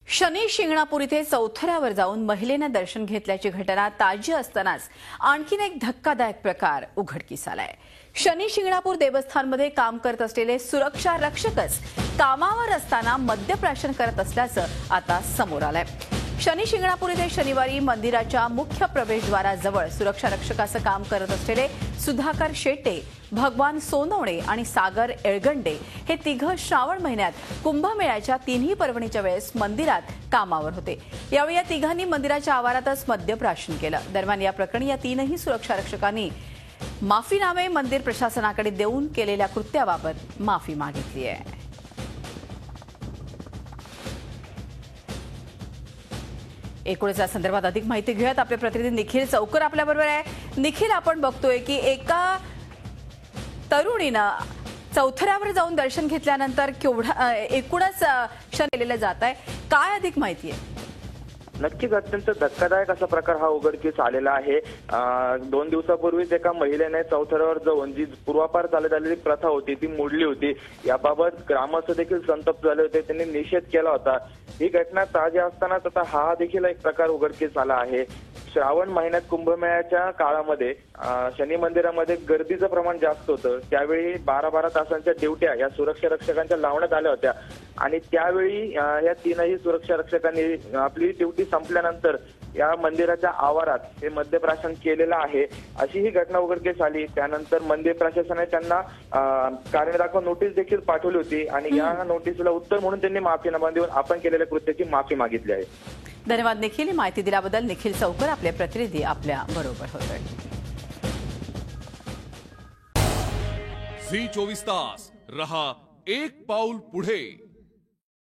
शनी शिंगणापूर इथे चौथऱ्यावर जाऊन महिलेनं दर्शन घेतल्याची घटना ताजी असतानाच आणखीन एक धक्कादायक प्रकार उघडकीस आलाय। शनी शिंगणापूर देवस्थानमध्ये काम करत असलेले सुरक्षा रक्षकच कामावर असताना मद्यप्राशन करत असल्याचं आता समोर आलंय। शनी शिंगणापूर इथे शनिवारी मंदिराच्या मुख्य प्रवेशद्वाराजवळ सुरक्षा रक्षकाचं काम करत असलेले सुधाकर शेटे, भगवान सोनवणे आणि सागर एळगंडे हे तिघं श्रावण महिन्यात कुंभमेळ्याच्या तिन्ही पर्वणीच्या वेळेस मंदिरात कामावर होते। यावेळी या तिघांनी मंदिराच्या आवारातच मद्यप्राशन केलं। दरम्यान या प्रकरणी या तीनही सुरक्षा रक्षकांनी माफीनामे मंदिर प्रशासनाकडे देऊन केलेल्या कृत्याबाबत माफी मागितली आहे। एकूणच या संदर्भात अधिक माहिती घेऊयात। आपले प्रतिनिधी निखिल चौकर आपल्याबरोबर आहे। निखिल, आपण बघतोय की एका तरुणीनं चौथऱ्यावर जाऊन दर्शन घेतल्यानंतर केवढा एकूणच क्षण केलेलं जात आहे, काय अधिक माहिती आहे? नक्कीच अत्यंत धक्कादायक असा प्रकार हा उघडकीस आलेला आहे। 2 दिवसापूर्वीच एका महिलेने चौथऱ्यावर जाऊन जी पूर्वापार चालत आलेली प्रथा होती ती मोडली होती। याबाबत ग्रामस्थ देखील संतप्त झाले होते, त्यांनी निषेध केला होता। ही घटना ताजी असतानाच आता हा देखील एक प्रकार उघडकीस आला आहे। श्रावण महिन्यात कुंभमेळ्याच्या काळामध्ये शनी मंदिरामध्ये गर्दीचं प्रमाण जास्त होतं। त्यावेळी 12-12 तासांच्या ड्युट्या या सुरक्षा रक्षकांच्या लावण्यात आल्या होत्या आणि त्यावेळी या तीनही सुरक्षा रक्षकांनी आपली ड्युटी संपल्यानंतर या मंदिराच्या आवारात हे मद्यप्राशन केलेलं आहे, अशी ही घटना उघडकीस आली। त्यानंतर मंदिर प्रशासनाने त्यांना कारण दाखवा नोटीस देखील पाठवली होती आणि या नोटीसला उत्तर म्हणून त्यांनी माफीनामा देऊन आपण केलेल्या कृत्याची माफी मागितली आहे। धन्यवाद निखिल, माहिती दिल्याबद्दल। निखिल चौकर आपले प्रतिनिधी आपल्या बरोबर होते। झी 24 तास रहा एक पाऊल पुढे।